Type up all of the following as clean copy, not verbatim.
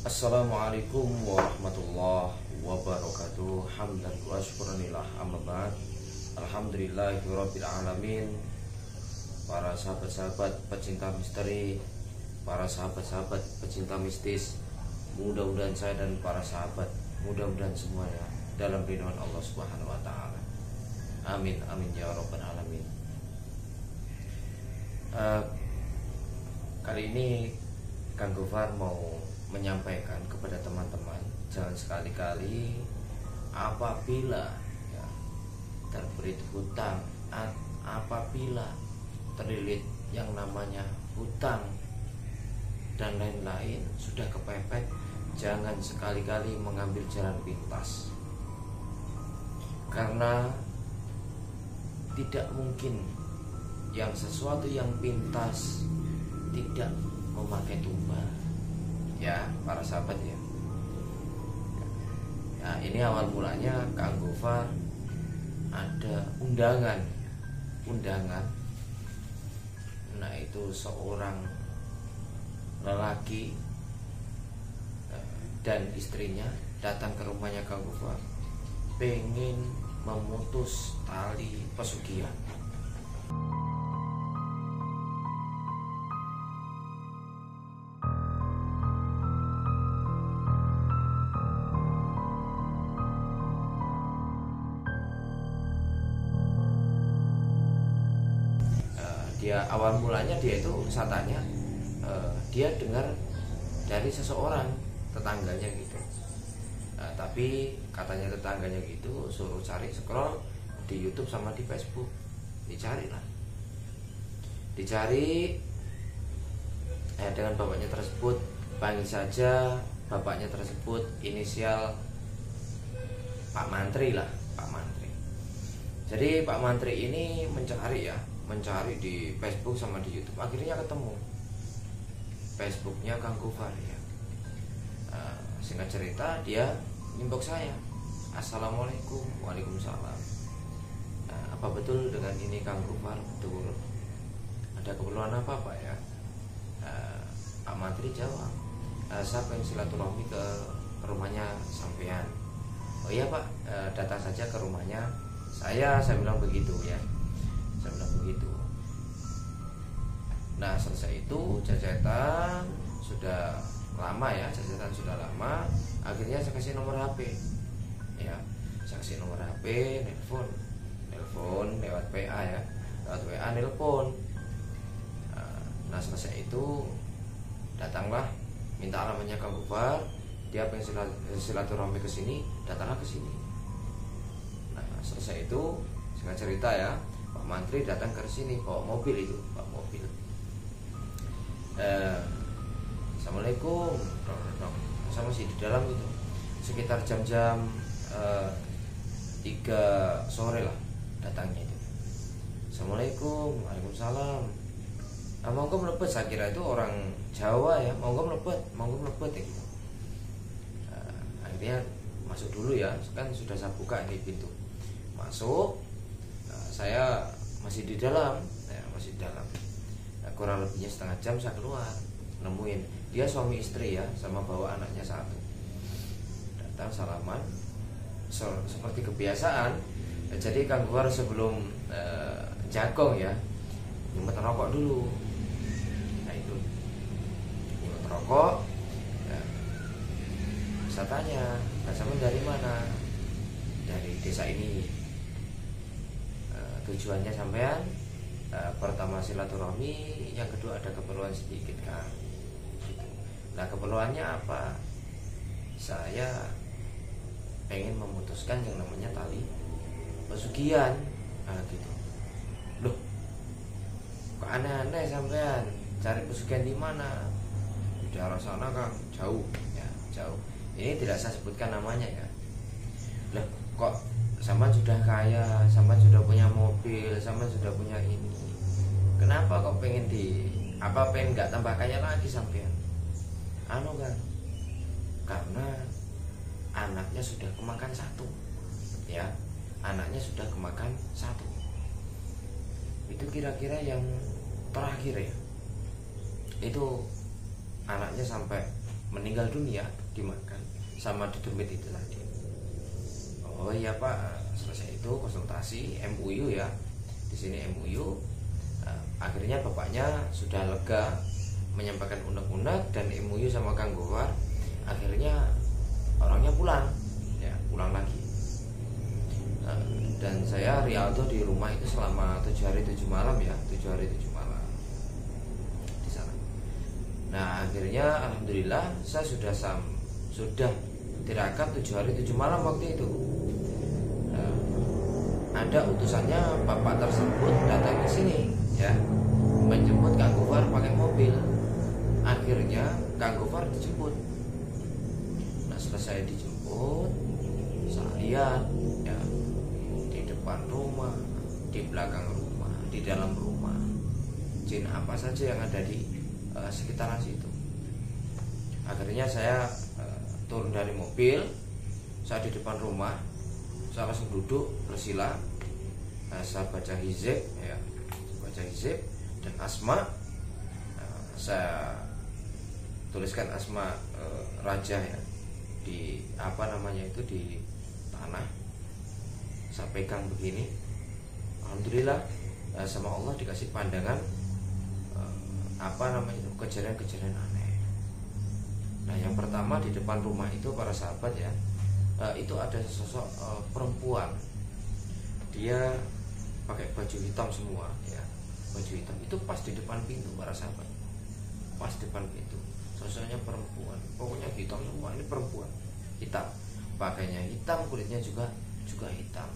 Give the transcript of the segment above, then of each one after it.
Assalamualaikum warahmatullahi wabarakatuh. Hamdan wa syukranillah, amma ba'd. Alhamdulillahirabbil alamin. Para sahabat-sahabat pecinta misteri, para sahabat-sahabat pecinta mistis, mudah-mudahan saya dan para sahabat, mudah-mudahan semuanya dalam lindungan Allah Subhanahu wa taala. Amin amin ya rabbal alamin. Kali ini Kang Gofar mau menyampaikan kepada teman-teman, jangan sekali-kali apabila terbelit hutang, apabila terlilit yang namanya hutang dan lain-lain, sudah kepepet, jangan sekali-kali mengambil jalan pintas, karena tidak mungkin yang sesuatu yang pintas tidak memakai tumbal. Ya, para sahabat ya. Nah, ini awal mulanya Kang Gofar ada undangan. Nah, itu seorang lelaki dan istrinya datang ke rumahnya Kang Gofar, pengen memutus tali pesugihan. Dia awal mulanya dia itu saya tanya, dia dengar dari seseorang tetangganya gitu. Tapi katanya tetangganya gitu suruh cari, scroll di YouTube sama di Facebook, dicari dengan bapaknya tersebut. Panggil saja bapaknya tersebut inisial Pak Mantri lah, Pak Mantri. Jadi Pak Mantri ini mencari di Facebook sama di YouTube, akhirnya ketemu Facebooknya Kang Gofar ya. Singkat cerita, dia inbox saya, Assalamualaikum. Waalaikumsalam. Apa betul dengan ini Kang Gofar? Betul. Ada keperluan apa Pak ya? Pak Mantri jawab, saya pengen silaturahmi ke rumahnya sampean. Oh iya Pak, datang saja ke rumahnya saya bilang begitu ya. Saya bilang begitu. Nah, selesai itu cacetan sudah lama ya, akhirnya saya kasih nomor HP ya. Saya kasih nomor HP, nelpon lewat PA ya, lewat WA nelpon. Nah, selesai itu datanglah, minta alamatnya Kang Gofar, dia pengen silaturahmi ke sini, datanglah ke sini. Nah, selesai itu singkat cerita ya, Pak Mantri datang ke sini bawa mobil itu, mobil. Assalamualaikum, saya masih di dalam itu, sekitar jam-jam 3 sore lah datangnya itu. Assalamualaikum. Waalaikumsalam. Monggo mlebet, saya kira itu orang Jawa ya, monggo mlebet ya gitu. Akhirnya masuk dulu ya, kan sudah saya buka ini pintu masuk. Saya masih di dalam. Nah, kurang lebihnya setengah jam saya keluar, nemuin dia suami istri ya, sama bawa anaknya satu. Datang salaman seperti kebiasaan. Jadi Kang Gofar sebelum jagong ya, nyumet rokok dulu. Nah itu nyumet rokok ya. Saya tanya, sampean dari mana? Dari desa ini. Tujuannya sampean, pertama silaturahmi, yang kedua ada keperluan sedikit Kang. Nah, keperluannya apa? Saya pengen memutuskan yang namanya tali pesugihan. Nah gitu. Loh, kok aneh-aneh sampean cari pesugihan di mana? Di daerah sana Kang, jauh ya, jauh. Ini tidak saya sebutkan namanya ya. Loh, kok sampean sudah kaya, sampean sudah punya mobil, sampean sudah punya ini, kenapa kok pengen nggak tambah kaya lagi sampean? Kan, karena anaknya sudah kemakan satu ya, itu kira-kira yang terakhir ya, itu anaknya sampai meninggal dunia dimakan sama di demit itu tadi. Oh iya Pak, selesai itu konsultasi MUU ya, di sini MUU. Akhirnya bapaknya sudah lega menyampaikan unek-unek dan MUU sama Kang Gofar. Akhirnya orangnya pulang, ya pulang lagi. Dan saya Rialdo di rumah itu selama 7 hari 7 malam ya, 7 hari 7 malam di sana. Nah akhirnya alhamdulillah saya sudah tirakat 7 hari 7 malam waktu itu. Ada utusannya bapak tersebut datang ke sini ya, menjemput Kang Gofar pakai mobil. Akhirnya Kang Gofar dijemput. Nah selesai dijemput, saya lihat ya, di depan rumah, di belakang rumah, di dalam rumah, jin apa saja yang ada di sekitaran situ. Akhirnya saya turun dari mobil, saya di depan rumah, saya langsung duduk bersila, saya baca hizib ya, baca hizib dan asma. Saya tuliskan asma raja ya di apa namanya itu di tanah. Saya pegang begini, alhamdulillah sama Allah dikasih pandangan apa namanya itu kejadian-kejadian aneh. Nah yang pertama di depan rumah itu para sahabat ya, itu ada sosok perempuan, dia pakai baju hitam semua ya, baju hitam itu pas di depan pintu para sahabat, pas depan pintu, sosoknya perempuan, pokoknya hitam semua, ini perempuan hitam, pakainya hitam, kulitnya juga hitam.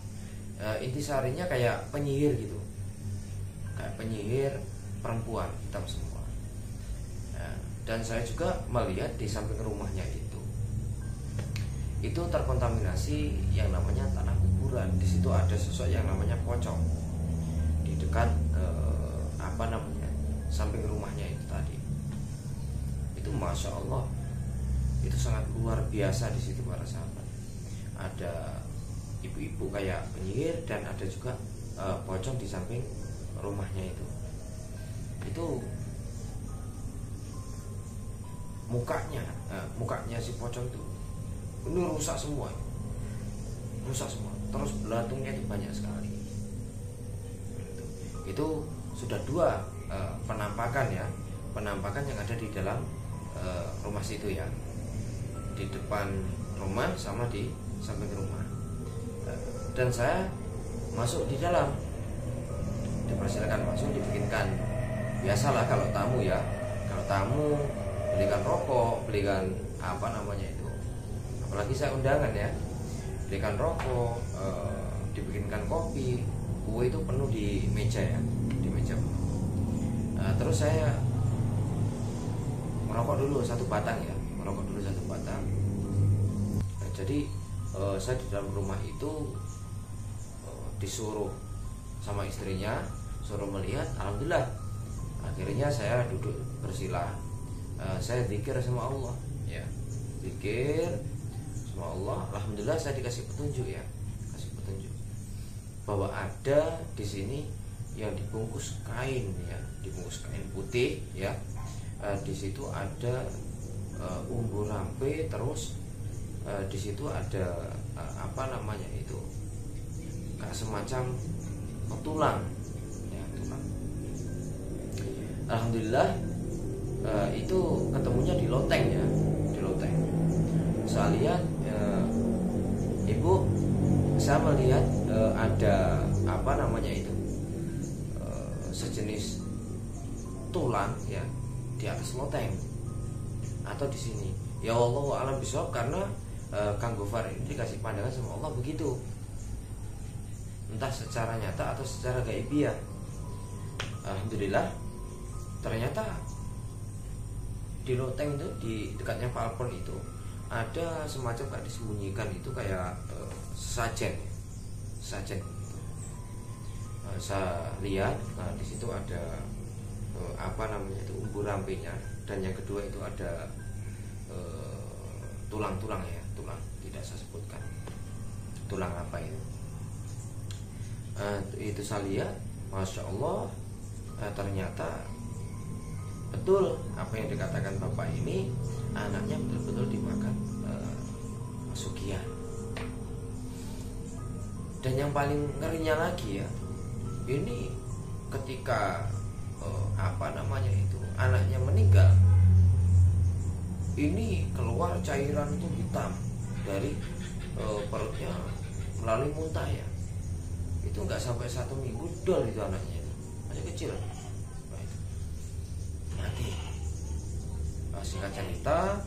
Intisarinya kayak penyihir gitu, kayak penyihir perempuan hitam semua. Dan saya juga melihat di samping rumahnya itu terkontaminasi yang namanya tanah kuburan. Di situ ada sosok yang namanya pocong di dekat apa namanya samping rumahnya itu tadi. Itu masya Allah, itu sangat luar biasa di situ para sahabat. Ada ibu-ibu kayak penyihir dan ada juga pocong di samping rumahnya itu. Itu mukanya si pocong itu ini rusak semua, terus belatungnya itu banyak sekali. Itu sudah 2 penampakan ya, penampakan yang ada di dalam rumah situ ya, di depan rumah sama di samping rumah. Dan saya masuk di dalam, dipersilakan masuk, dibikinkan biasalah kalau tamu ya, kalau tamu belikan rokok, belikan apa namanya itu, apalagi saya undangan ya, belikan rokok, dibikinkan kopi, kue itu penuh di meja ya, di meja penuh. Terus saya merokok dulu 1 batang ya, merokok dulu 1 batang. Jadi saya di dalam rumah itu disuruh sama istrinya, suruh melihat. Alhamdulillah akhirnya saya duduk bersila, saya zikir sama Allah ya, zikir sama Allah. Alhamdulillah saya dikasih petunjuk ya, kasih petunjuk bahwa ada di sini yang dibungkus kain ya, dibungkus kain putih ya. Di situ ada umbu rampe, terus di situ ada apa namanya itu, kayak semacam tulang ya, tulang. Alhamdulillah itu ketemunya di loteng ya, di loteng. Saya lihat ibu, saya melihat ada apa namanya itu, sejenis tulang ya di atas loteng atau di sini. Ya Allah alam bisawab, karena Kang Gofar ini dikasih pandangan sama Allah begitu, entah secara nyata atau secara gaibiah. Alhamdulillah ternyata di loteng itu, di dekatnya Palpon itu ada semacam kayak disembunyikan itu kayak sajen gitu. Saya lihat di situ ada apa namanya itu, umbu rampenya, dan yang kedua itu ada tulang-tulang ya, tulang tidak saya sebutkan tulang apa itu. Itu saya lihat, masya Allah, ternyata betul apa yang dikatakan bapak ini, anaknya betul-betul dimakan pesugihan. Dan yang paling ngerinya lagi ya, ini ketika anaknya meninggal, ini keluar cairan itu hitam dari perutnya melalui muntah ya. Itu nggak sampai 1 minggu dol itu anaknya, masih kecil. Mati. Singkat cerita,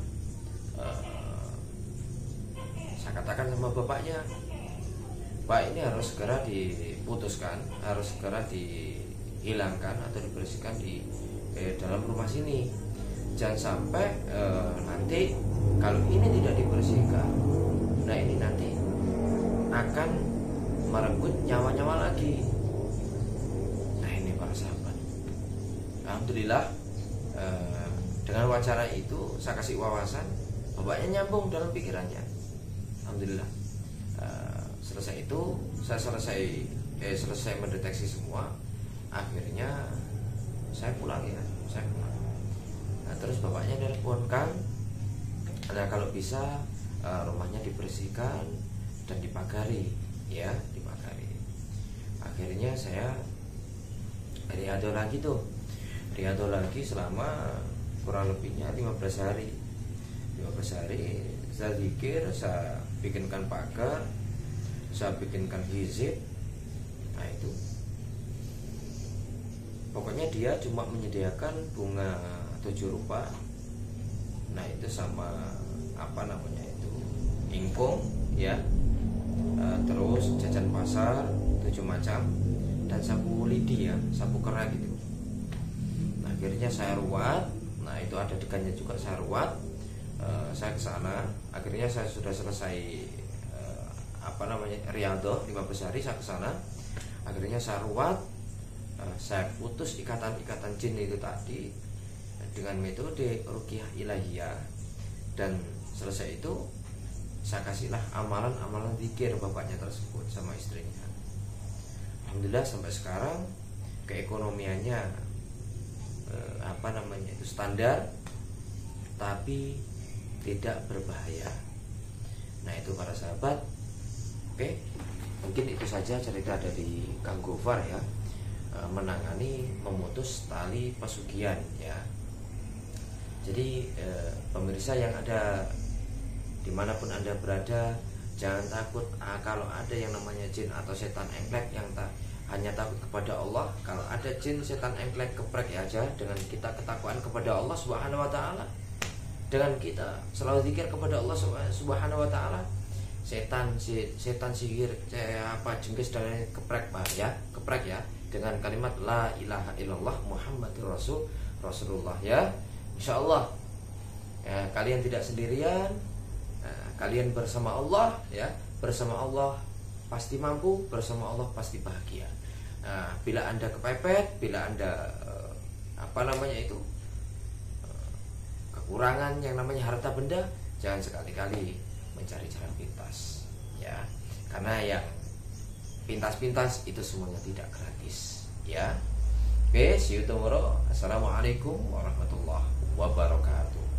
saya katakan sama bapaknya, Pak, ini harus segera diputuskan, harus segera dihilangkan atau dibersihkan di dalam rumah sini. Jangan sampai nanti kalau ini tidak dibersihkan, nah ini nanti akan merenggut nyawa-nyawa lagi. Nah ini para sahabat, alhamdulillah dengan wacana itu saya kasih wawasan, bapaknya nyambung dalam pikirannya. Alhamdulillah. Selesai itu saya selesai mendeteksi semua. Akhirnya saya pulang. Nah, terus bapaknya teleponkan, nah kalau bisa rumahnya dibersihkan dan dipagari, ya dipagari. Akhirnya saya riado lagi selama kurang lebihnya 15 hari. 15 hari saya zikir, saya bikinkan pagar, saya bikinkan hizib. Nah itu pokoknya dia cuma menyediakan bunga 7 rupa. Nah itu sama ingkung ya, terus jajan pasar 7 macam, dan sapu lidi ya, sapu kera gitu. Nah, akhirnya saya ruat. Nah itu ada degannya juga, saya ruat. Saya ke sana. Akhirnya saya sudah selesai riadoh 15 hari. Saya ke sana. Akhirnya saya ruat. Saya putus ikatan-ikatan jin itu tadi dengan metode ruqyah ilahiyah. Dan selesai itu saya kasihlah amalan-amalan zikir bapaknya tersebut sama istrinya. Alhamdulillah sampai sekarang keekonomiannya itu standar, tapi tidak berbahaya. Nah itu para sahabat. Oke, mungkin itu saja cerita dari Kang Gofar ya, menangani memutus tali pesugihan ya. Jadi pemirsa yang ada dimanapun Anda berada, jangan takut kalau ada yang namanya jin atau setan engklek, yang hanya takut kepada Allah. Kalau ada jin, setan engklek, geprek ya aja dengan kita ketakwaan kepada Allah Subhanahu wa taala. Dengan kita selalu zikir kepada Allah Subhanahu wa taala, setan sihir jengkes dan geprek ya dengan kalimat la ilaha illallah Muhammadur Rasulullah ya. Insyaallah ya, kalian tidak sendirian. Kalian bersama Allah ya, bersama Allah pasti mampu, bersama Allah pasti bahagia. Nah, bila Anda kepepet, bila Anda kekurangan yang namanya harta benda, jangan sekali-kali mencari jalan pintas ya, karena yang pintas-pintas itu semuanya tidak gratis ya. Oke, see you tomorrow. Assalamualaikum warahmatullahi wabarakatuh.